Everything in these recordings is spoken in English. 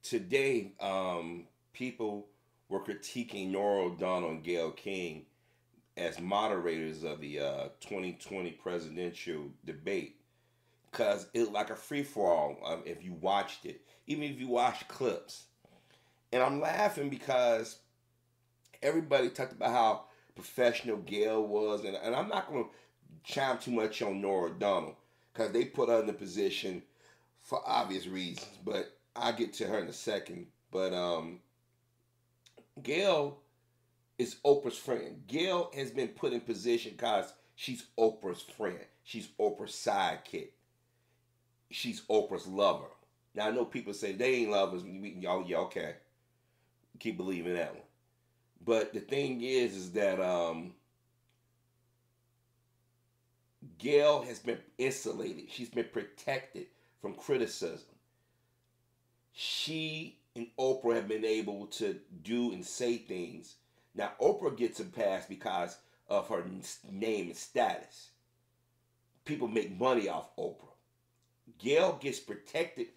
today, people were critiquing Norah O'Donnell and Gayle King as moderators of the 2020 presidential debate because it was like a free for all if you watched it, even if you watched clips. And I'm laughing because everybody talked about how professional Gayle was, and I'm not going to chime too much on Norah O'Donnell because they put her in the position for obvious reasons, but I'll get to her in a second. But Gayle is Oprah's friend. Gayle has been put in position because she's Oprah's friend. She's Oprah's sidekick. She's Oprah's lover. Now I know people say they ain't lovers. Y'all, yeah, okay. Keep believing that one. But the thing is that Gayle has been insulated. She's been protected from criticism. She and Oprah have been able to do and say things. Now, Oprah gets a pass because of her name and status. People make money off Oprah. Gayle gets protected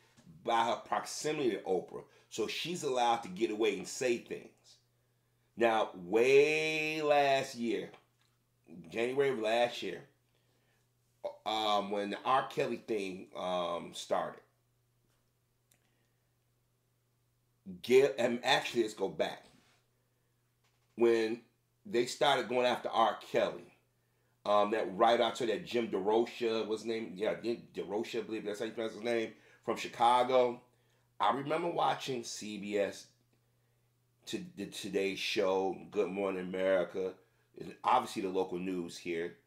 by her proximity to Oprah, so she's allowed to get away and say things. Now, way last year, January of last year, when the R. Kelly thing started, Gayle, and actually, let's go back. When they started going after R. Kelly, that right after that Jim DeRocha was named, DeRocha, I believe that's how you pronounce his name, from Chicago. I remember watching CBS, the Today Show, Good Morning America, obviously the local news here,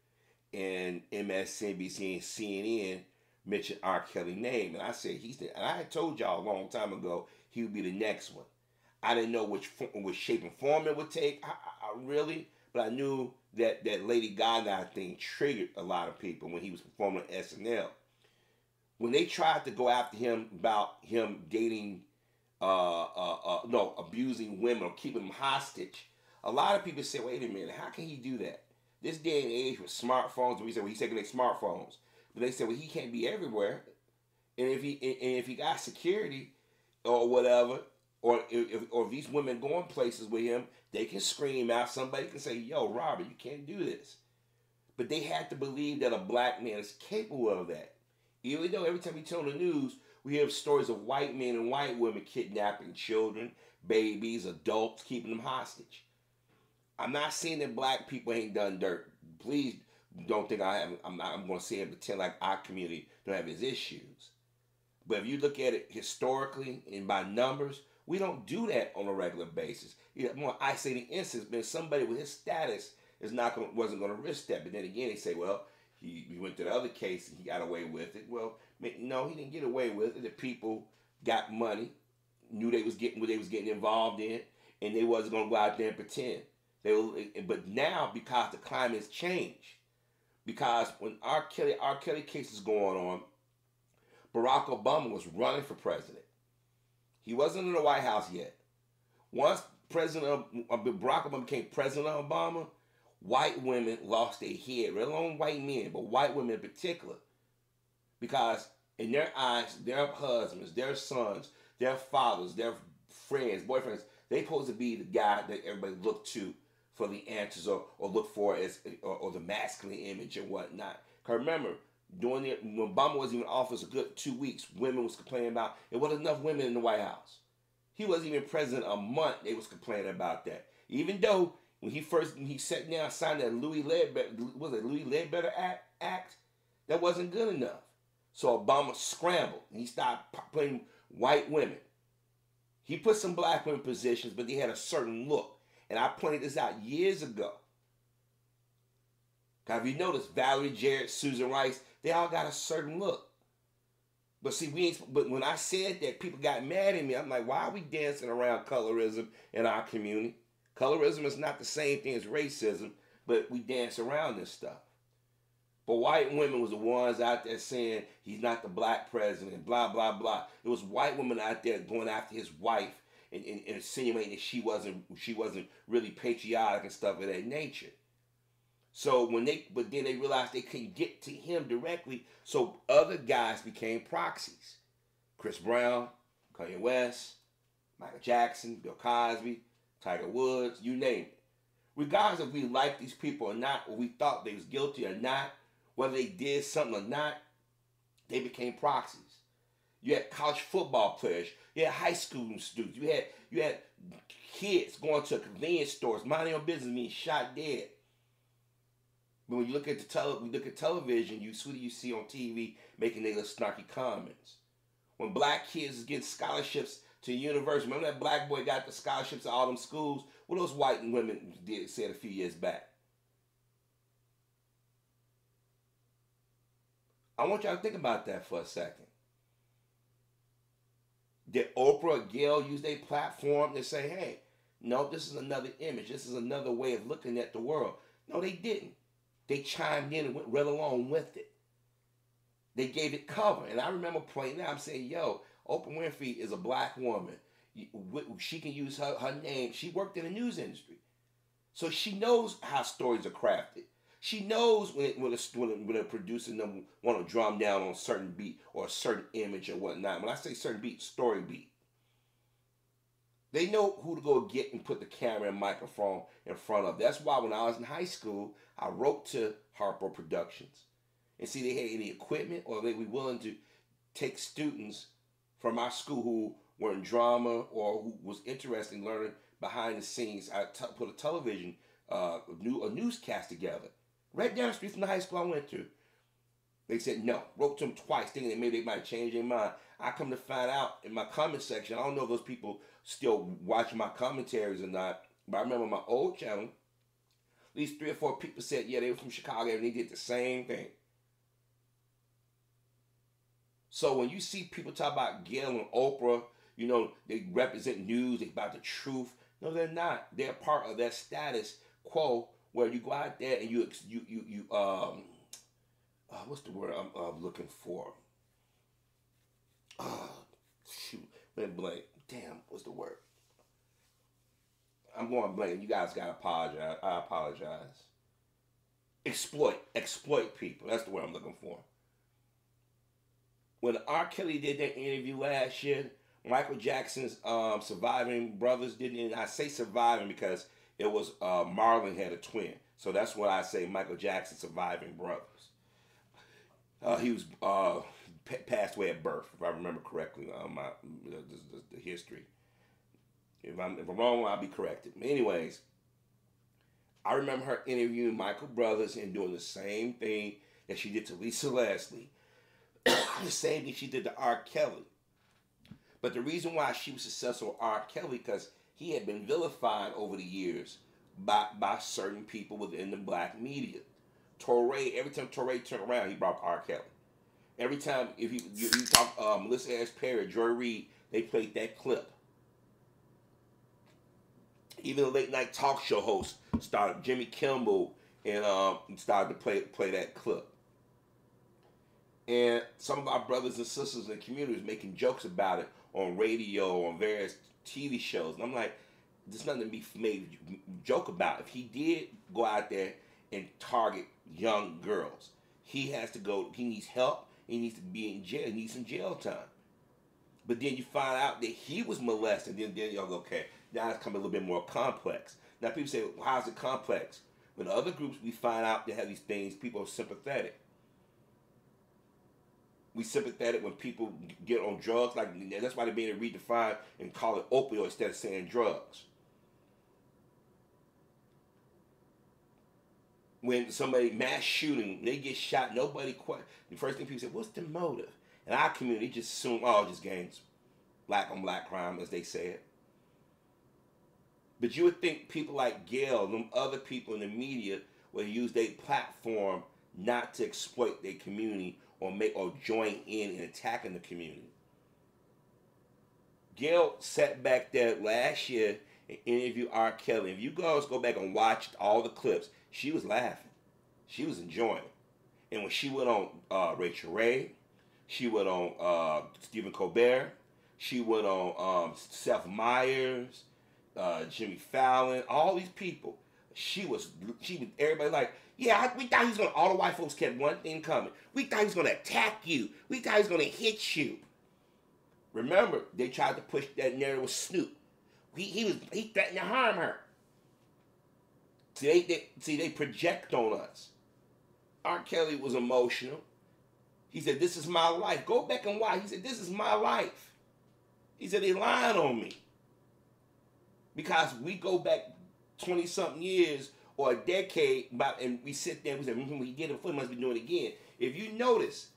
and MSNBC and CNN mentioned R. Kelly's name, and I said and I had told y'all a long time ago he would be the next one. I didn't know which shape and form it would take. I really, but I knew that Lady Gaga thing triggered a lot of people when he was performing on SNL. When they tried to go after him about him dating, abusing women or keeping them hostage, a lot of people said, "Wait a minute, how can he do that? This day and age with smartphones." We said, "Well, he's taking their smartphones," but they said, "Well, he can't be everywhere, and if he got security or whatever." Or if these women going places with him, they can scream out. Somebody can say, "Yo, Robert, you can't do this." But they had to believe that a black man is capable of that. Even though every time we turn on the news, we hear stories of white men and white women kidnapping children, babies, adults, keeping them hostage. I'm not saying that black people ain't done dirt. Please don't think I'm going to say and pretend like our community don't have its issues. But if you look at it historically and by numbers, we don't do that on a regular basis. More isolating instance, but somebody with his status wasn't going to risk that. But then again, they say, well, he went to the other case and he got away with it. Well, no, he didn't get away with it. The people got money, knew they was getting what they was getting involved in, and they wasn't going to go out there and pretend. But now, because the climate has changed, because when R. Kelly case is going on, Barack Obama was running for president. He wasn't in the White House yet. Once Barack Obama became President Obama, white women lost their head. Let alone white men, but white women in particular. Because in their eyes, their husbands, their sons, their fathers, their friends, boyfriends, they supposed to be the guy that everybody look to for the answers or look for or the masculine image and whatnot. Because remember, when Obama was even in office a good 2 weeks, women was complaining about it wasn't enough women in the White House. He wasn't even president a month, they was complaining about that. Even though when he sat down and signed that Louis Ledbetter Act, that wasn't good enough. So Obama scrambled and he started putting white women. He put some black women in positions, but they had a certain look. And I pointed this out years ago. Because if you notice, Valerie Jarrett, Susan Rice, they all got a certain look. But see, but when I said that, people got mad at me. I'm like, why are we dancing around colorism in our community? Colorism is not the same thing as racism, but we dance around this stuff. But white women was the ones out there saying he's not the black president, blah, blah, blah. It was white women out there going after his wife and insinuating that she wasn't really patriotic and stuff of that nature. So but then they realized they couldn't get to him directly, so other guys became proxies. Chris Brown, Kanye West, Michael Jackson, Bill Cosby, Tiger Woods, you name it. Regardless if we like these people or not, or we thought they was guilty or not, whether they did something or not, they became proxies. You had college football players, you had high school students, you had kids going to convenience stores, minding their own business, being shot dead. But when you look at television, you see on TV making their little snarky comments. When black kids get scholarships to university, remember that black boy got the scholarships to all them schools? What those white women said a few years back. I want y'all to think about that for a second. Did Oprah or Gayle use their platform to say, hey, no, this is another image. This is another way of looking at the world? No, they didn't. They chimed in and went right along with it. They gave it cover. And I remember pointing out, I'm saying, yo, Oprah Winfrey is a black woman. She can use her name. She worked in the news industry. So she knows how stories are crafted. She knows when a producer want to drum down on a certain beat or a certain image or whatnot. When I say certain beat, story beat. They know who to go get and put the camera and microphone in front of. That's why when I was in high school, I wrote to Harper Productions and see if they had any equipment or they were willing to take students from our school who were in drama or who was interested in learning behind the scenes. I put a television, a newscast together right down the street from the high school I went to. They said no. Wrote to them twice, thinking that maybe they might change their mind. I come to find out in my comment section, I don't know if those people still watch my commentaries or not, but I remember my old channel, at least 3 or 4 people said, yeah, they were from Chicago and they did the same thing. So when you see people talk about Gayle and Oprah, you know, they represent news, they about the truth. No, they're not. They're part of that status quo where you go out there and you what's the word I'm looking for? Shoot, went blank. Damn, what's the word? I'm going blank. You guys gotta apologize. I apologize. Exploit people. That's the word I'm looking for. When R. Kelly did that interview last year, Michael Jackson's surviving brothers didn't. And I say surviving because it was Marlon had a twin, so that's what I say. Michael Jackson's surviving brothers. He was passed away at birth, if I remember correctly. The history. If I'm wrong, I'll be corrected. Anyways, I remember her interviewing Michael Brothers and doing the same thing that she did to Lisa Leslie. The same thing she did to R. Kelly. But the reason why she was successful with R. Kelly, because he had been vilified over the years by certain people within the black media. Every time Torre turned around, he brought R. Kelly. Every time, if you talk Melissa Harris Perry, Joy Reid, they played that clip. Even the late night talk show host started, Jimmy Kimmel, and started to play that clip. And some of our brothers and sisters in the community was making jokes about it on radio, on various TV shows. And I'm like, there's nothing to be made joke about. If he did go out there and target young girls, he has to go, he needs help, he needs to be in jail, he needs some jail time. But then you find out that he was molested, then y'all go, okay, now it's coming a little bit more complex. Now people say, well, how's it complex? When other groups we find out they have these things, people are sympathetic. We sympathetic when people get on drugs, like that's why they're being redefined and call it opioid instead of saying drugs. When somebody mass shooting, they get shot, nobody quite. The first thing people say, what's the motive? In our community, just assume, oh, just gangs, black on black crime, as they say it. But you would think people like Gayle, them other people in the media, will use their platform not to exploit their community or join in attacking the community. Gayle sat back there last year and interviewed R. Kelly. If you girls go back and watch all the clips, she was laughing. She was enjoying it. And when she went on Rachel Ray, she went on Stephen Colbert, she went on Seth Meyers, Jimmy Fallon, all these people. She was everybody like, yeah, we thought he was all the white folks kept one thing coming. We thought he was going to attack you. We thought he was going to hit you. Remember, they tried to push that narrative with Snoop. He threatened to harm her. See, they project on us. R. Kelly was emotional. He said, "This is my life." Go back and watch. He said, "This is my life." He said, "They lying on me." Because we go back 20-something years or a decade, and we sit there and we say, "We did it before, we must be doing it again." If you notice,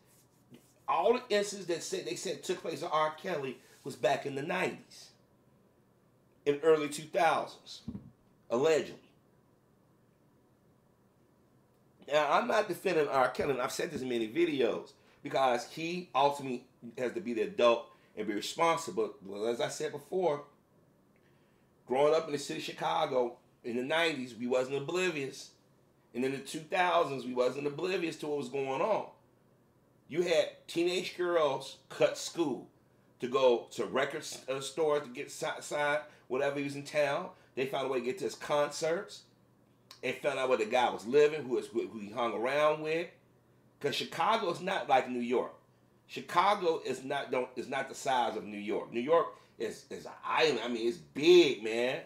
all the incidents that they said took place on R. Kelly was back in the 90s, in early 2000s, allegedly. Now, I'm not defending R. Kelly, and I've said this in many videos, because he ultimately has to be the adult and be responsible. Well, as I said before, growing up in the city of Chicago in the 90s, we wasn't oblivious. And in the 2000s, we wasn't oblivious to what was going on. You had teenage girls cut school to go to record stores to get signed, whatever he was in town. They found a way to get to his concerts. And found out where the guy was living, who he hung around with. Because Chicago is not like New York. Chicago is not the size of New York. New York is an island. I mean, it's big, man.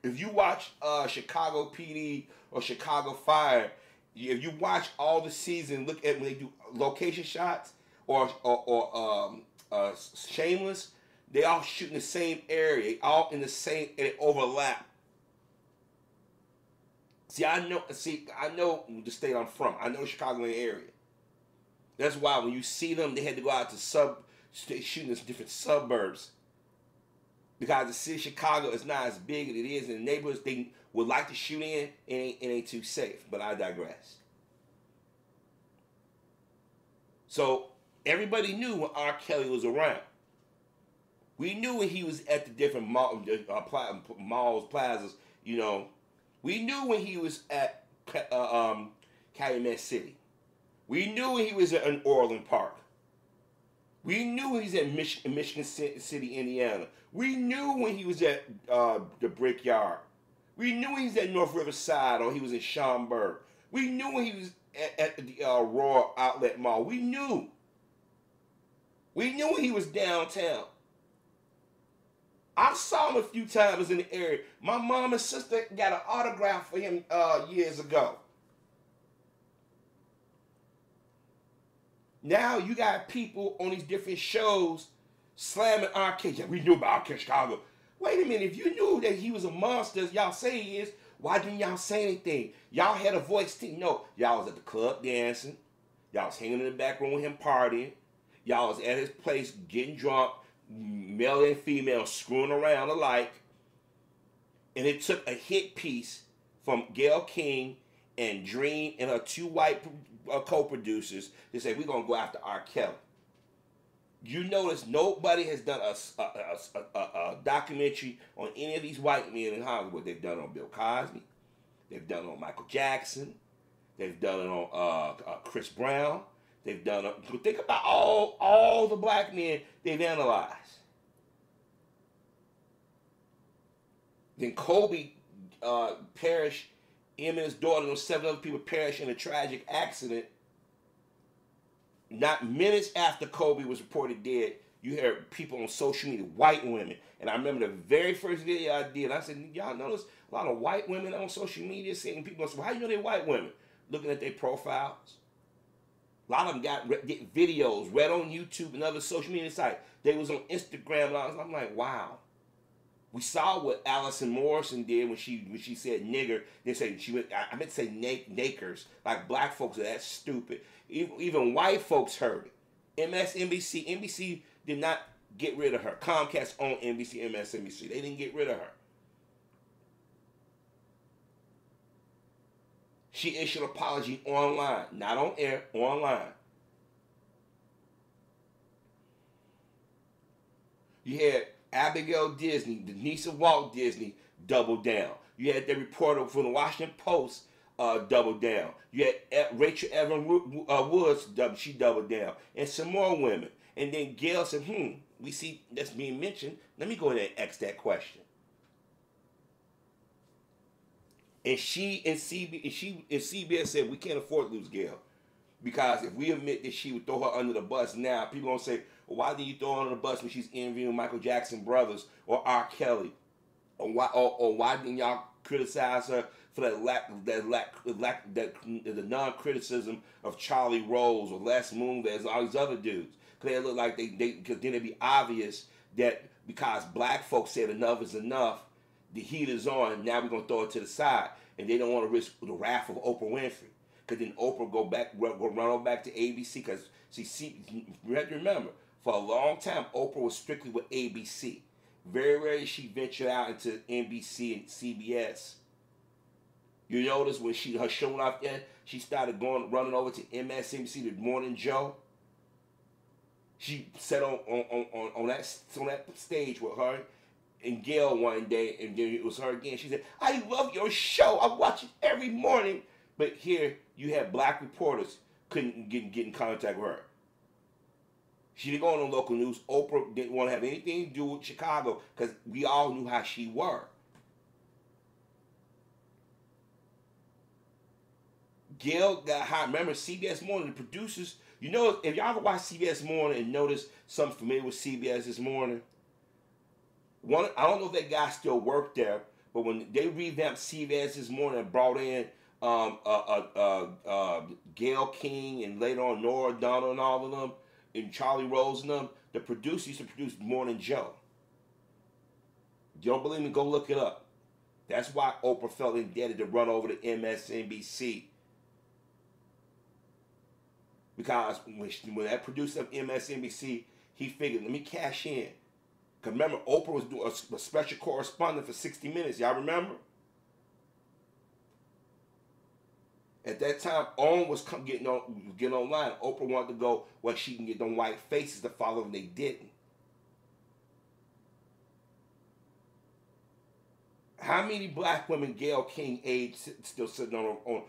If you watch Chicago PD or Chicago Fire, if you watch all the season, look at when they do location shots or Shameless, they all shoot in the same area, all in the same, and it overlap. I know the state I'm from. I know the Chicagoland area. That's why when you see them, they had to go out to shooting in different suburbs. Because the city of Chicago is not as big as it is in the neighborhoods they would like to shoot in, it ain't too safe. But I digress. So everybody knew when R. Kelly was around. We knew when he was at the different malls, plazas, you know. We knew when he was at Calumet City. We knew when he was at Orland Park. We knew when he was at Michigan City, Indiana. We knew when he was at the Brickyard. We knew when he was at North Riverside or he was in Schaumburg. We knew when he was at the Royal Outlet Mall. We knew. We knew when he was downtown. I saw him a few times in the area. My mom and sister got an autograph for him years ago. Now you got people on these different shows slamming R. Kelly. Yeah, we knew about R. Kelly Chicago. Wait a minute, if you knew that he was a monster, as y'all say he is, why didn't y'all say anything? Y'all had a voice too. No, y'all was at the club dancing. Y'all was hanging in the back room with him partying. Y'all was at his place getting drunk, male and female screwing around alike. And it took a hit piece from Gayle King and Dream and her two white co-producers to say, we're going to go after R. Kelly. You notice nobody has done a documentary on any of these white men in Hollywood. They've done it on Bill Cosby. They've done it on Michael Jackson. They've done it on Chris Brown. They've done it. Think about all the black men they've analyzed. Then Kobe perished. Him and his daughter and 7 other people perished in a tragic accident. Not minutes after Kobe was reported dead, you heard people on social media, white women. And I remember the very first video I did, I said, y'all notice a lot of white women on social media saying, people say, well, how you know they're white women? Looking at their profiles. A lot of them get videos read on YouTube and other social media sites. They was on Instagram. And I'm like, wow. We saw what Alison Morrison did when she said nigger. They say I meant to say nakers. Like black folks are that stupid. Even white folks heard it. NBC did not get rid of her. Comcast owned NBC, MSNBC. They didn't get rid of her. She issued an apology online, not on air, online. You had Abigail Disney, the niece of Walt Disney, double down. You had the reporter from the Washington Post double down. You had Rachel Evan Woods, she doubled down. And some more women. And then Gail said, we see that's being mentioned. Let me go ahead and ask that question. And CBS said, we can't afford to lose Gail. Because if we admit that she would throw her under the bus now, people gonna say, well, why didn't you throw her under the bus when she's interviewing Michael Jackson brothers or R. Kelly? Or why didn't y'all criticize her for the non-criticism of Charlie Rose or Les Moonves and all these other dudes? Because they look like because then it'd be obvious that because black folks said enough is enough, the heat is on, now we're going to throw it to the side. And they don't want to risk the wrath of Oprah Winfrey. Because then Oprah go run on back to ABC. Because you have to remember, for a long time, Oprah was strictly with ABC. Very rarely she ventured out into NBC and CBS. You notice when her show went off there, she started running over to MSNBC, The Morning Joe. She sat on that stage with her and Gail one day, and then it was her again. She said, "I love your show. I watch it every morning." But here you had black reporters couldn't get in contact with her. She didn't go on the local news. Oprah didn't want to have anything to do with Chicago because we all knew how she were. Gail got hired. Remember, CBS Morning, the producers, you know, if y'all ever watch CBS Morning and notice something familiar with CBS this morning, I don't know if that guy still worked there, but when they revamped CBS this morning and brought in Gail King and later on Nora O'Donnell and all of them, and Charlie Rose and them, the producers used to produce Morning Joe. You don't believe me? Go look it up. That's why Oprah felt indebted to run over to MSNBC. Because when that producer of MSNBC, he figured, let me cash in. Because remember, Oprah was doing a special correspondent for 60 Minutes. Y'all remember? At that time, OWN was getting online. Oprah wanted to go where she can get them white faces to follow, and they didn't. How many black women Gayle King age still sitting on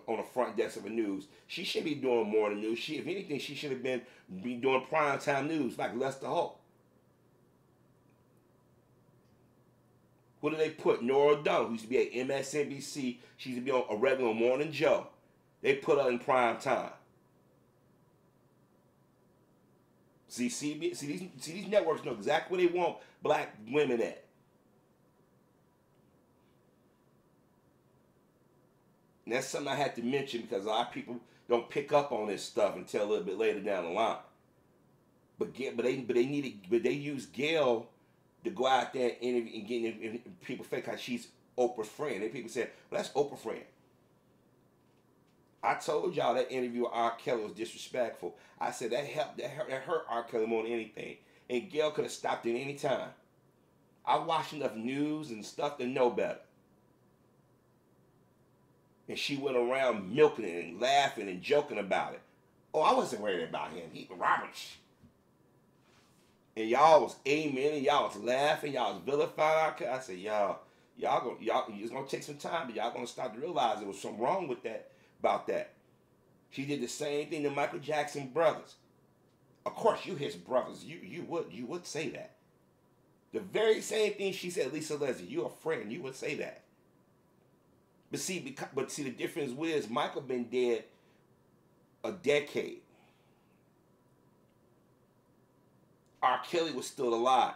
a front desk of the news? She should be doing more than news. If anything, she should have been doing primetime news like Lester Holt. What do they put? Nora O'Donnell, who used to be at MSNBC. She used to be on a regular Morning Joe. They put her in prime time. See, these networks know exactly where they want black women at. And that's something I had to mention because a lot of people don't pick up on this stuff until a little bit later down the line. But they use Gail to go out there and interview and get people fake how she's Oprah's friend. And people say, well, that's Oprah's friend. I told y'all that interview with R. Kelly was disrespectful. I said that hurt R. Kelly more than anything. And Gail could have stopped it any time. I watched enough news and stuff to know better. And she went around milking it and laughing and joking about it. Oh, I wasn't worried about him. He was Roberts. And y'all was amen, and y'all was laughing, y'all was vilifying. I said, y'all, it's gonna take some time, but y'all gonna start to realize there was something wrong with that, about that. She did the same thing to Michael Jackson brothers. Of course, you his brothers, you would say that. The very same thing she said, Lisa Leslie, you're a friend, you would say that. But see, the difference is Michael been dead a decade. R. Kelly was still alive.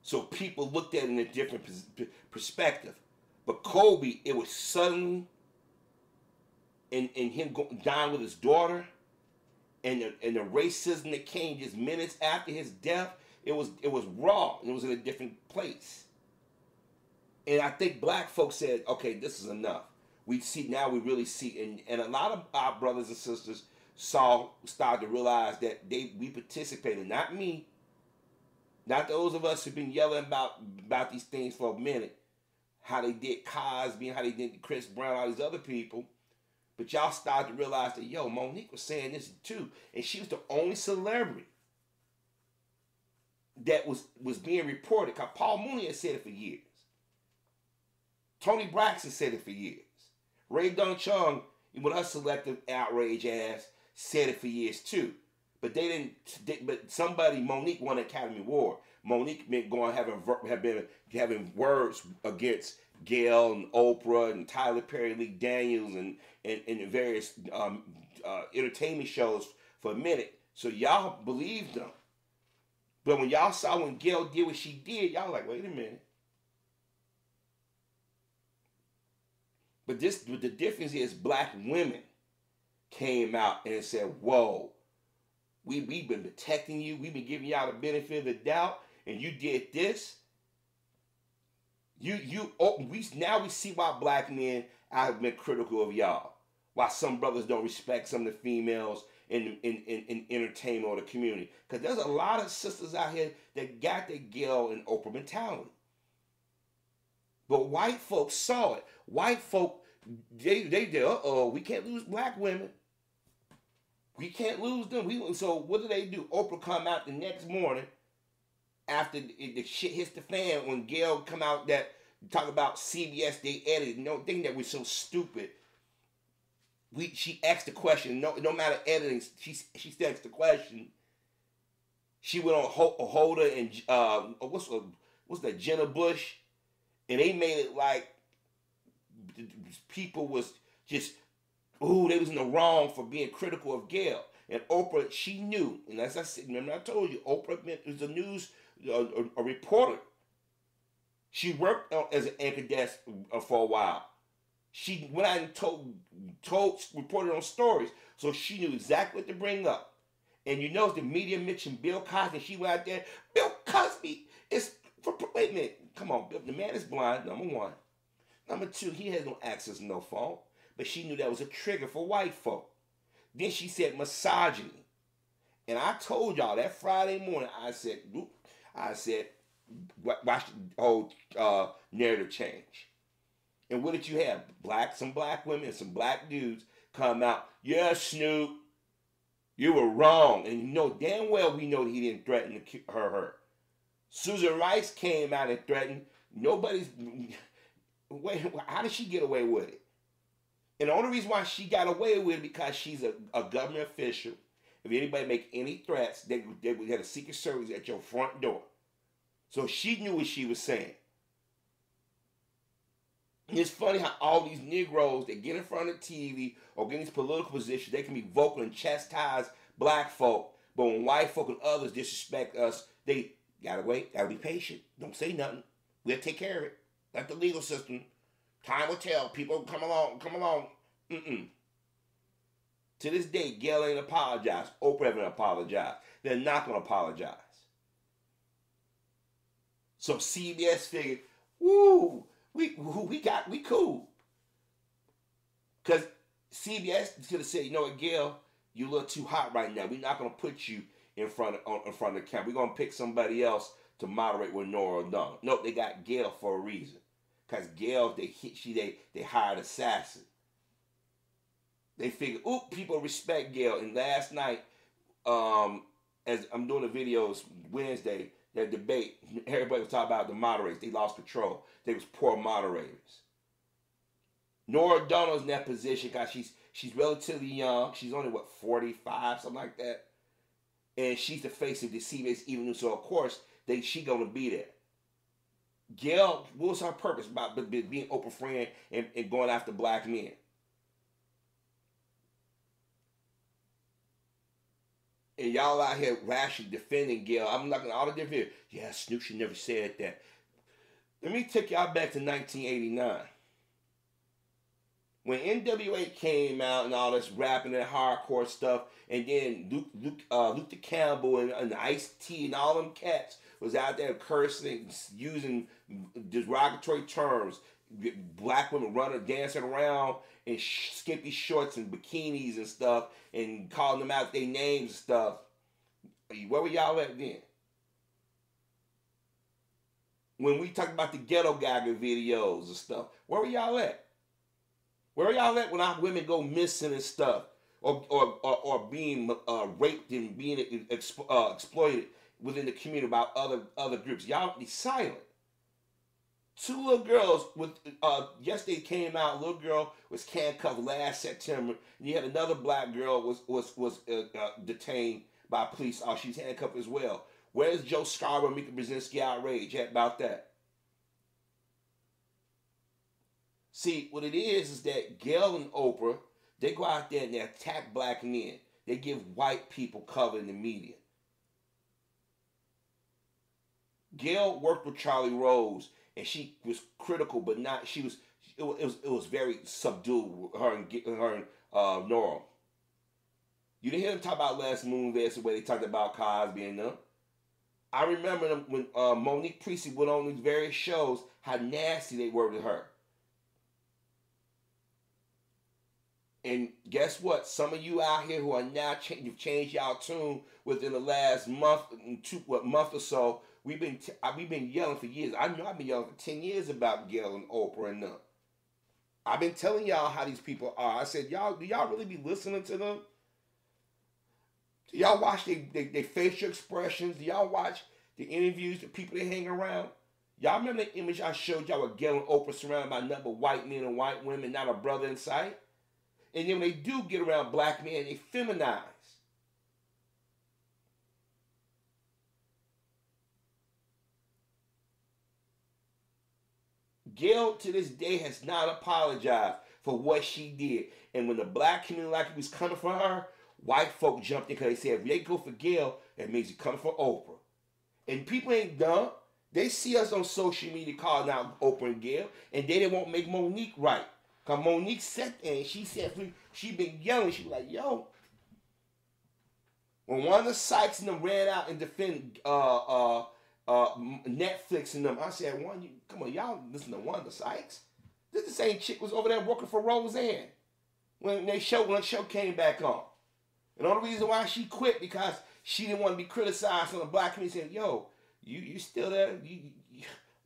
So people looked at it in a different perspective. But Kobe, it was sudden, and him dying with his daughter, and the racism that came just minutes after his death, it was raw. It was in a different place. And I think black folks said, okay, this is enough. We really see, and a lot of our brothers and sisters started to realize that we participated, not me, not those of us who've been yelling about these things for a minute, how they did Cosby, how they did Chris Brown, all these other people, but y'all started to realize that, yo, Monique was saying this too, and she was the only celebrity that was being reported, because Paul Mooney had said it for years. Tony Braxton said it for years. Ray Dun Chung, with her selective outrage ass, said it for years too. But Monique won an Academy Award. Monique been going have been having words against Gayle and Oprah and Tyler Perry, Lee Daniels, and various entertainment shows for a minute. So y'all believed them. But when y'all saw when Gayle did what she did, y'all like, wait a minute. But the difference is black women came out and said, whoa, we've been protecting you. We've been giving y'all the benefit of the doubt. And you did this. Now we see why black men have been critical of y'all. Why some brothers don't respect some of the females in entertainment or the community. Because there's a lot of sisters out here that got their Gayle and Oprah mentality. But white folks saw it. White folk, they we can't lose black women. We can't lose them. So what do? Oprah come out the next morning after the shit hits the fan when Gayle come out that talk about CBS, they edited. No thing that was so stupid. She asked the question. No matter editing, she still asked the question. She went on Holder and what's that, Jenna Bush, and they made it like people was just they was in the wrong for being critical of Gayle. And Oprah, she knew, and as I said, remember I told you, Oprah was a news a reporter. She worked as an anchor desk for a while. She went out and told reported on stories, so she knew exactly what to bring up. And you know, the media mentioned Bill Cosby. She went out there, Bill Cosby is for, wait a minute, come on, the man is blind, number one. Number two, he has no access to no phone. But she knew that was a trigger for white folk. Then she said misogyny. And I told y'all that Friday morning, I said, watch the whole narrative change. And what did you have? Some black women and some black dudes come out, yeah, Snoop, you were wrong. And you know damn well we know that he didn't threaten her. Susan Rice came out and threatened. How did she get away with it? And the only reason why she got away with it because she's a government official. If anybody make any threats, they would have a secret service at your front door. So she knew what she was saying. And it's funny how all these Negroes, they get in front of TV or get in these political positions, they can be vocal and chastise black folk. But when white folk and others disrespect us, they gotta wait, gotta be patient. Don't say nothing. We'll take care of it. Let the legal system. Time will tell. People come along. To this day, Gayle ain't apologized. Oprah haven't apologized. They're not gonna apologize. So CBS figured, woo, we cool. Because CBS could have said, you know what, Gayle, you're a little too hot right now. We're not gonna put you in front of the camera. We're gonna pick somebody else to moderate with Nora O'Donnell. Nope, they got Gayle for a reason. Because Gayle, they hired an assassin. They figured, people respect Gayle. And last night, as I'm doing the videos Wednesday, that debate, everybody was talking about the moderators. They lost control. They was poor moderators. Nora O'Donnell's in that position because she's relatively young. She's only, 45, something like that. And she's the face of the CBS Evening News. So, of course, she going to be there. Gayle, what was her purpose about being Oprah friend and going after black men? And y'all out here rashly defending Gayle. I'm looking at all the different videos. Yeah, Snoop should never said that. Let me take y'all back to 1989. When NWA came out and all this rapping and hardcore stuff, and then Luther Campbell and Ice-T and all them cats was out there cursing, using derogatory terms. Black women running, dancing around in skimpy shorts and bikinis and stuff, and calling them out their names and stuff. Where were y'all at then? When we talked about the Ghetto Gagger videos and stuff, where were y'all at? Where are y'all at when our women go missing and stuff, or being raped and being exploited within the community by other groups? Y'all be silent. Two little girls yesterday came out. A little girl was handcuffed last September, and you had another black girl was detained by police. She's handcuffed as well. Where's Joe Scarborough and Mika Brzezinski outrage about that? See, what it is that Gayle and Oprah, they go out there and they attack black men. They give white people cover in the media. Gayle worked with Charlie Rose, and she was critical, but not. She was. It was very subdued. Her and Nora. You didn't hear them talk about Les Moonves the way they talked about Cosby and them. I remember them when Monique Priestley went on these various shows, how nasty they were to her. And guess what? Some of you out here who are now you've changed y'all tune within the last month or so. We've been yelling for years. I know I've been yelling for 10 years about Gayle and Oprah and them. I've been telling y'all how these people are. I said, do y'all really be listening to them? Do y'all watch their facial expressions? Do y'all watch the interviews, the people they hang around? Y'all remember the image I showed y'all with Gayle and Oprah surrounded by nothing but white men and white women, not a brother in sight? And then when they do get around black men, they feminize. Gayle to this day has not apologized for what she did. And when the black community like was coming for her, white folk jumped in because they said, if they go for Gayle, it means you're coming for Oprah. And people ain't dumb. They see us on social media calling out Oprah and Gayle, and they didn't want to make Monique right. Because Monique sat there and she said, she been yelling. She was like, yo. When one of the Sykes and them ran out and defended Netflix and them, I said, come on, y'all listen to Wanda Sykes. This the same chick was over there working for Roseanne when the show came back on. And the only reason why she quit because she didn't want to be criticized on the black community. Said, yo, you still there?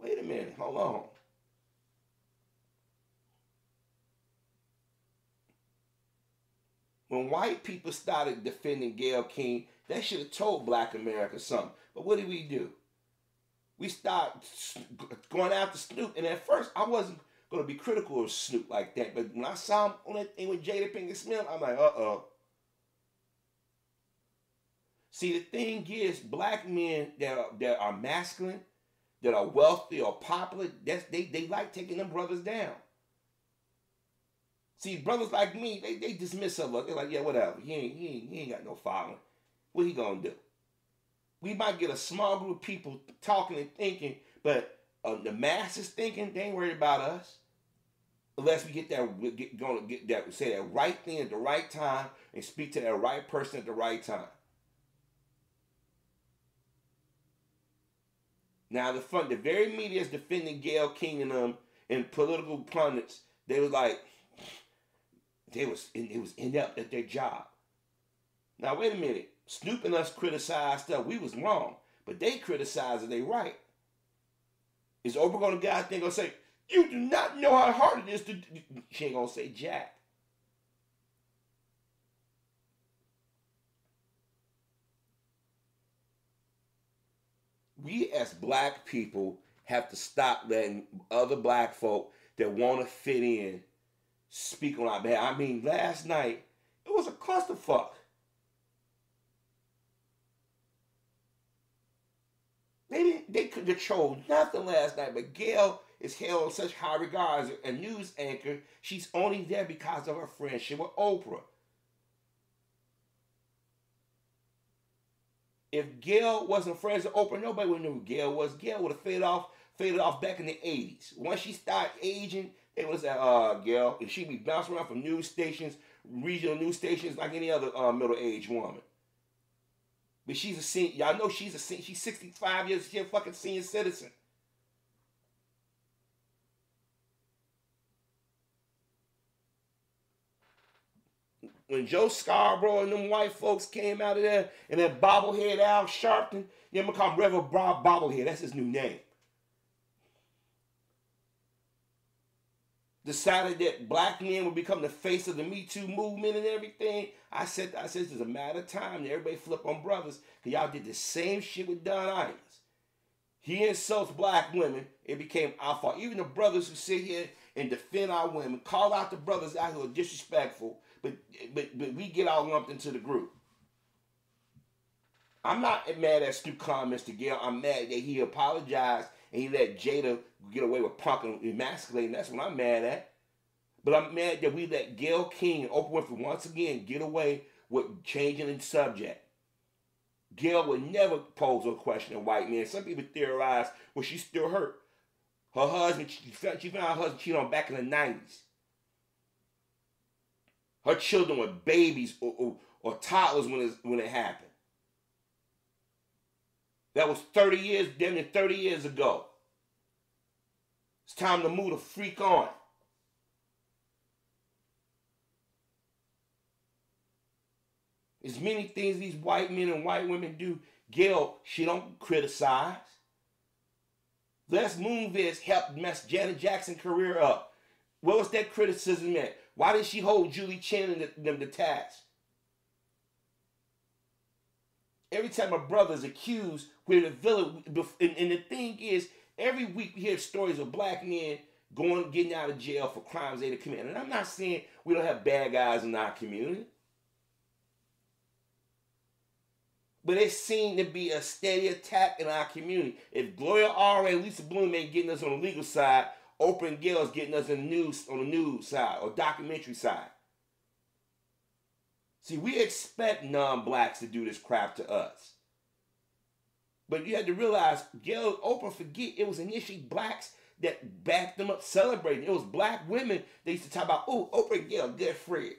Wait a minute, hold on. When white people started defending Gayle King, they should have told black America something. But what did we do? We started going after Snoop. And at first, I wasn't going to be critical of Snoop like that. But when I saw him on that thing with Jada Pinkett Smith, I'm like, uh-oh. See, the thing is, black men that are masculine, that are wealthy or popular, they like taking them brothers down. See, brothers like me, they dismiss us. They're like, yeah, whatever. He ain't got no following. What he gonna do? We might get a small group of people talking and thinking, but the masses thinking, they ain't worried about us. Unless we say that right thing at the right time and speak to that right person at the right time. Now the very media is defending Gayle King and them and political pundits. They was like, it was inept at their job. Now wait a minute. Snoop and us criticized stuff. We was wrong, but they criticized it. They right. Is Oprah gonna get out there and gonna say, you do not know how hard it is to? She ain't gonna say jack. We as black people have to stop letting other black folk that want to fit in speak on our behalf. I mean, last night, it was a clusterfuck. They could control nothing last night, but Gayle is held in such high regard as a news anchor. She's only there because of her friendship with Oprah. If Gayle wasn't friends with Oprah, nobody would know who Gayle was. Gayle would have faded off back in the 80s. Once she started aging, it was Gayle, and she'd be bouncing around from news stations, regional news stations, like any other middle-aged woman. But she's a senior. Y'all know she's 65 years. She's a fucking senior citizen. When Joe Scarborough and them white folks came out of there, and that bobblehead Al Sharpton, you know, I'm gonna call him Reverend Bob Bobblehead. That's his new name. Decided that black men would become the face of the Me Too movement and everything. I said it's just a matter of time that everybody flip on brothers, because y'all did the same shit with Don Imus. He insults black women. It became our fault. Even the brothers who sit here and defend our women, call out the brothers out who are disrespectful, but we get all lumped into the group. I'm not mad at Snoop comments to Gayle. I'm mad that he apologized and he let Jada get away with punking and emasculating. That's what I'm mad at. But I'm mad that we let Gayle King and Oprah Winfrey once again get away with changing the subject. Gayle would never pose a question of white men. Some people theorize, well, she's still hurt. Her husband, she found her husband cheated on back in the 90s. Her children were babies or toddlers when it happened. That was 30 years, damn near 30 years ago. It's time to move the freak on. As many things these white men and white women do, Gayle, she don't criticize. Les Moonves helped mess Janet Jackson's career up. What was that criticism at? Why did she hold Julie Chen and them to task? Every time a brother is accused, we're the villain. And the thing is, every week we hear stories of black men getting out of jail for crimes they committed. And I'm not saying we don't have bad guys in our community. But it seemed to be a steady attack in our community. If Gloria R. and Lisa Bloom ain't getting us on the legal side, Oprah and Gayle is getting us on the news side or documentary side. See, we expect non-blacks to do this crap to us. But you have to realize, Gayle, Oprah, forget, it was initially blacks that backed them up celebrating. It was black women that used to talk about, oh, Oprah and Gayle, good friends.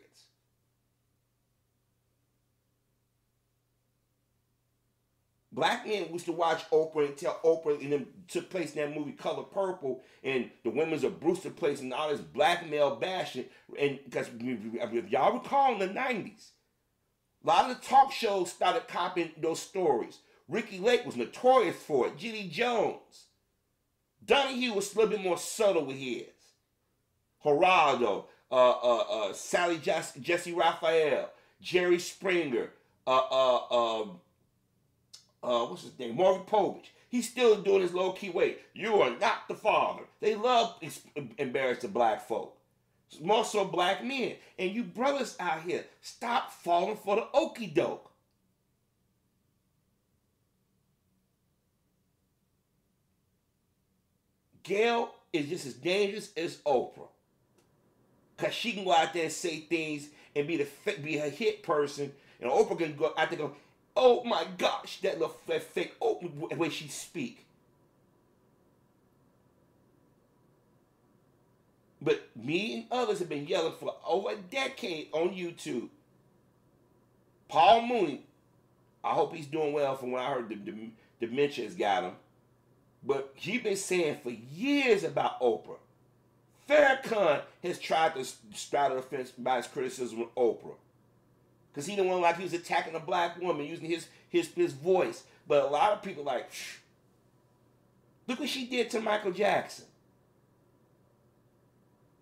Black men used to watch Oprah and tell Oprah, and then took place in that movie Color Purple, and the women's of Brewster Place, and all this black male bashing. And because if y'all recall in the 90s, a lot of the talk shows started copying those stories. Ricky Lake was notorious for it. Ginny Jones. Donahue was a little bit more subtle with his. Geraldo, Sally Jesse Raphael, Jerry Springer, what's his name? Maury Povich. He's still doing his low-key way. You are not the father. They love embarrass the black folk. More so black men. And you brothers out here, stop falling for the okie doke. Gayle is just as dangerous as Oprah. Because she can go out there and say things and be a hit person. And Oprah can go out there and go, oh my gosh, that fake Oprah way she speak. But me and others have been yelling for over a decade on YouTube. Paul Mooney, I hope he's doing well from when I heard the dementia has got him. But he's been saying for years about Oprah. Farrakhan has tried to straddle the fence by his criticism of Oprah. Because he didn't want like he was attacking a black woman using his voice. But a lot of people like, shh. Look what she did to Michael Jackson.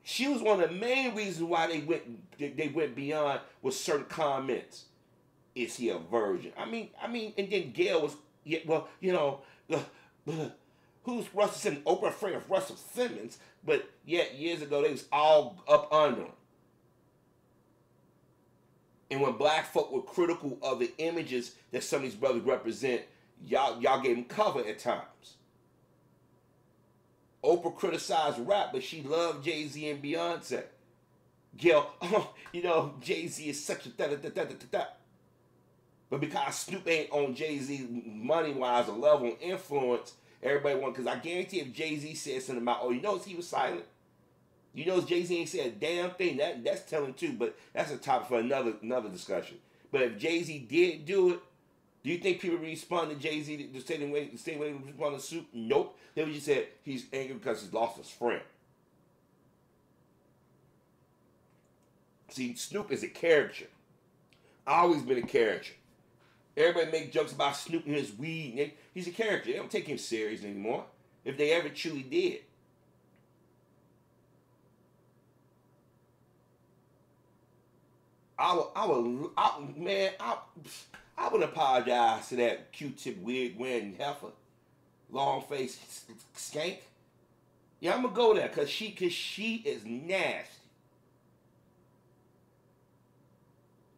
She was one of the main reasons why they went beyond with certain comments. Is he a virgin? I mean, and then Gayle was, yeah, well, you know, who's Russell Simmons? Oprah afraid of Russell Simmons, but yet years ago they was all up under him. And when black folk were critical of the images that some of these brothers represent, y'all gave them cover at times. Oprah criticized rap, but she loved Jay-Z and Beyonce. Gayle, oh, you know, Jay-Z is such a da-da-da-da-da-da. But because Snoop ain't on Jay-Z money-wise or level of influence, everybody wants, because I guarantee if Jay-Z said something about, oh, you notice he was silent? You know Jay-Z ain't said a damn thing. That's telling too, but that's a topic for another discussion. But if Jay-Z did do it, do you think people respond to Jay-Z the same way they respond to Snoop? Nope. They would just say he's angry because he's lost his friend. See, Snoop is a character. Always been a character. Everybody make jokes about Snoop and his weed. He's a character. They don't take him serious anymore. If they ever truly did. I would apologize to that Q-tip wig wearing heifer, long face skank. Yeah, I'm gonna go there cause she is nasty.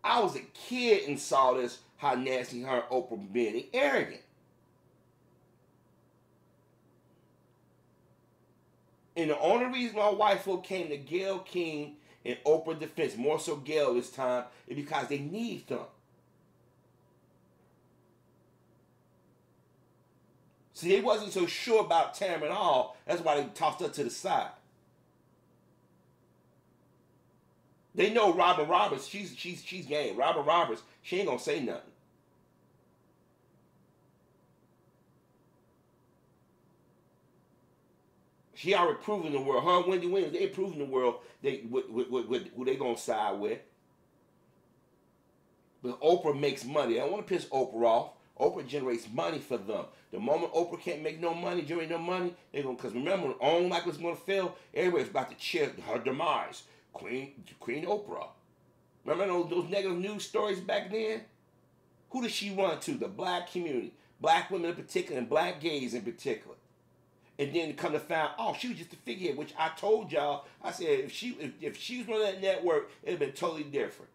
I was a kid and saw this, how nasty her and Oprah being and arrogant. And the only reason why white folk came to Gayle King and Oprah defense, more so Gayle this time, is because they need them. See, they wasn't so sure about Tamron Hall. That's why they tossed her to the side. They know Robin Roberts. She's game. Robin Roberts. She ain't gonna say nothing. She already proven the world. Her and Wendy Williams, they proving the world who they gonna side with. But Oprah makes money. I don't want to piss Oprah off. Oprah generates money for them. The moment Oprah can't make no money, generate no money, they're gonna, because remember, when Own Like was gonna fail, everybody's about to cheer her demise. Queen Oprah. Remember those negative news stories back then? Who did she run to? The black community. Black women in particular and black gays in particular. And then come to find, oh, she was just a figurehead, which I told y'all, I said, if she was running that network, it'd have been totally different.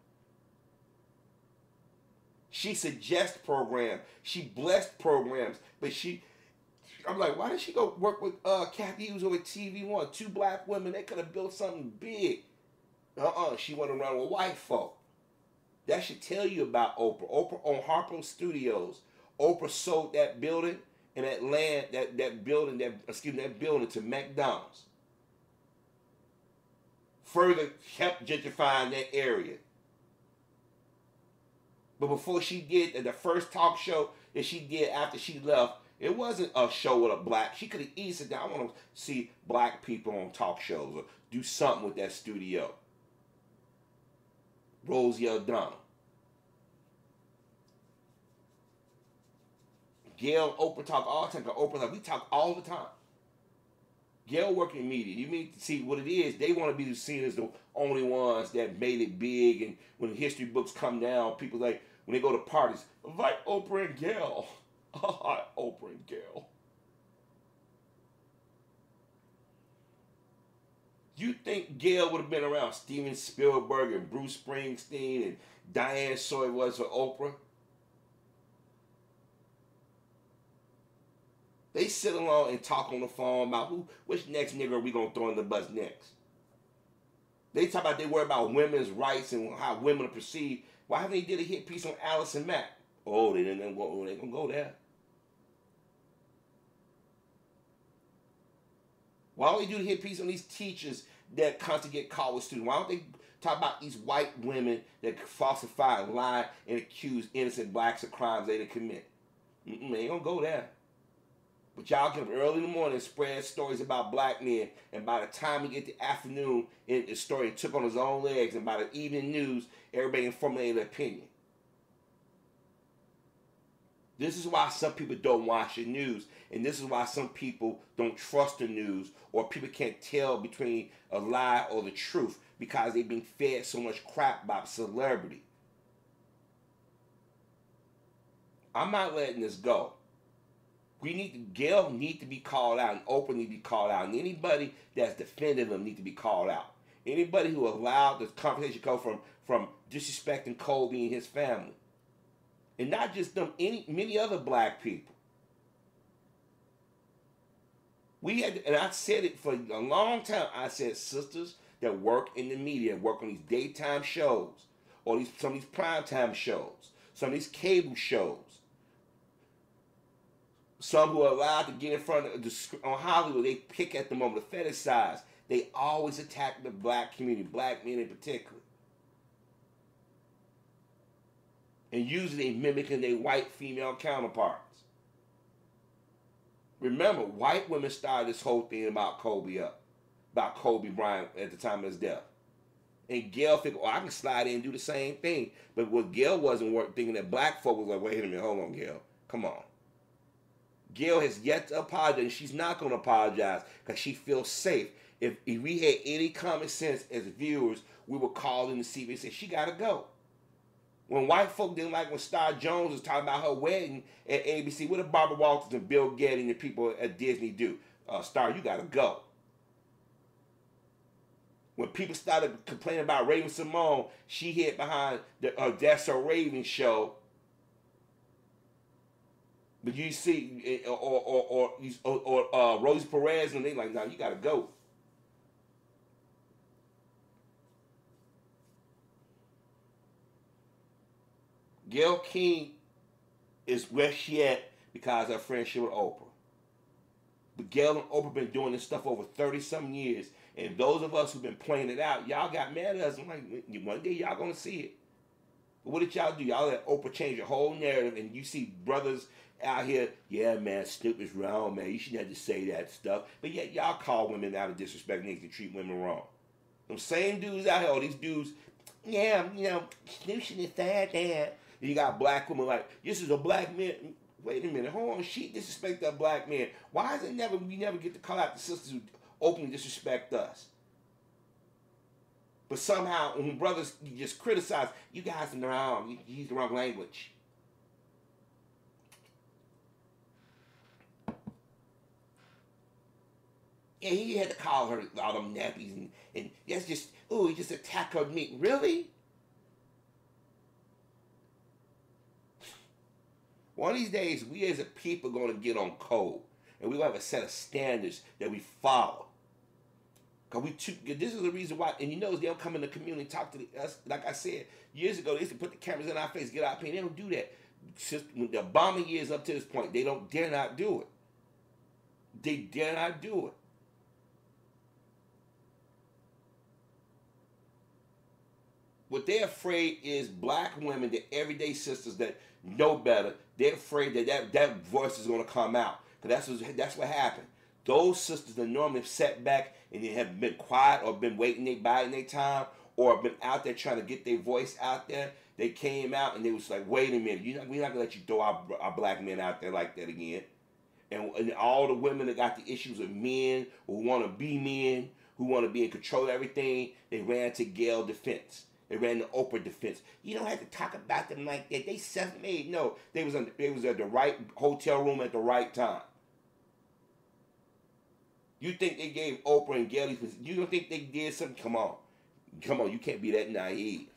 She suggests programs. She blessed programs. But I'm like, why did she go work with Kathy Hughes over at TV One? 2 black women, they could have built something big. She went around with white folk. That should tell you about Oprah. Oprah owned Harpo Studios. Oprah sold that building and that land, that building to McDonald's. Further helped gentrifying that area. But before she did the first talk show that she did after she left, it wasn't a show with a black. She could have easily said, I want to see black people on talk shows or do something with that studio. Rosie O'Donnell. Gayle and Oprah talk all the time. Oprah, we talk all the time. Gayle working in media. You mean to see what it is? They want to be seen as the only ones that made it big. And when history books come down, people like, when they go to parties, invite Oprah and Gayle. Oprah and Gayle. You think Gayle would have been around Steven Spielberg and Bruce Springsteen and Diane Sawyer was for Oprah? They sit along and talk on the phone about which next nigga are we going to throw in the bus next. They talk about, they worry about women's rights and how women are perceived. Why haven't they did a hit piece on Allison Mack? Oh, they didn't go, they gonna go there. Why don't they do the hit piece on these teachers that constantly get caught with students? Why don't they talk about these white women that falsify and lie and accuse innocent blacks of crimes they didn't commit? They ain't gonna go there. But y'all get up early in the morning and spread stories about black men, and by the time we get to afternoon, the story took on its own legs, and by the evening news, everybody can formulate an opinion. This is why some people don't watch the news, and this is why some people don't trust the news, or people can't tell between a lie or the truth, because they've been fed so much crap by celebrity. I'm not letting this go. Gayle need to be called out, and Oprah need to be called out, and anybody that's defending them need to be called out. Anybody who allowed this conversation to come from disrespecting Kobe and his family, and not just them, many other black people. We had, and I said it for a long time. I said sisters that work in the media, work on these daytime shows, or some of these primetime shows, some of these cable shows. Some who are allowed to get in front of on Hollywood, they pick at them over the fetishize. They always attack the black community, black men in particular. And usually they mimicking their white female counterparts. Remember, white women started this whole thing about Kobe Bryant at the time of his death. And Gayle figured, I can slide in and do the same thing. But what Gayle wasn't thinking, that black folk was like, wait a minute, hold on, Gayle, come on. Gayle has yet to apologize, and she's not going to apologize because she feels safe. If we had any common sense as viewers, we would call in the TV and say, she got to go. When white folk didn't like when Star Jones was talking about her wedding at ABC, what did Barbara Walters and Bill Getty and the people at Disney do? Star, you got to go. When people started complaining about Raven Simone, she hid behind the That's So Raven show. But you see, or Rosie Perez, and they like, no, you gotta go. Gayle King is where she at because of her friendship with Oprah. But Gayle and Oprah been doing this stuff over 30-some years. And those of us who've been playing it out, y'all got mad at us. I'm like, one day y'all gonna see it. But what did y'all do? Y'all let Oprah change your whole narrative, and you see brothers out here, yeah, man, Snoop is wrong, man. You shouldn't have to say that stuff. But yet y'all call women out of disrespect and they can treat women wrong. Them same dudes out here, all these dudes, yeah, Snoop shouldn't have said that. And you got black women like, this is a black man. Wait a minute, hold on, she disrespect that black man. Why is it we never get to call out the sisters who openly disrespect us? But somehow, when brothers just criticize, you guys are wrong, you use the wrong language. Yeah, he had to call her all them nappies, and that's just, he just attacked her meat. Really? One of these days, we as a people are going to get on code, and we're going to have a set of standards that we follow. Because this is the reason why, and they don't come in the community and talk to us. Like I said, years ago, they used to put the cameras in our face, get our opinion. They don't do that. Since the Obama years up to this point, they don't dare not do it. They dare not do it. What they're afraid is black women, the everyday sisters that know better, they're afraid that voice is going to come out. Because that's what happened. Those sisters that normally have sat back and they have been quiet or been biding their time or been out there trying to get their voice out there, they came out and they was like, wait a minute, we're not going to let you throw our black men out there like that again. And all the women that got the issues with men, who want to be men, who want to be in control of everything, they ran to Gayle defense. They ran to Oprah defense. You don't have to talk about them like that. They self-made. No, they was at the right hotel room at the right time. You think they gave Oprah and Gayle? You don't think they did something? Come on, you can't be that naive.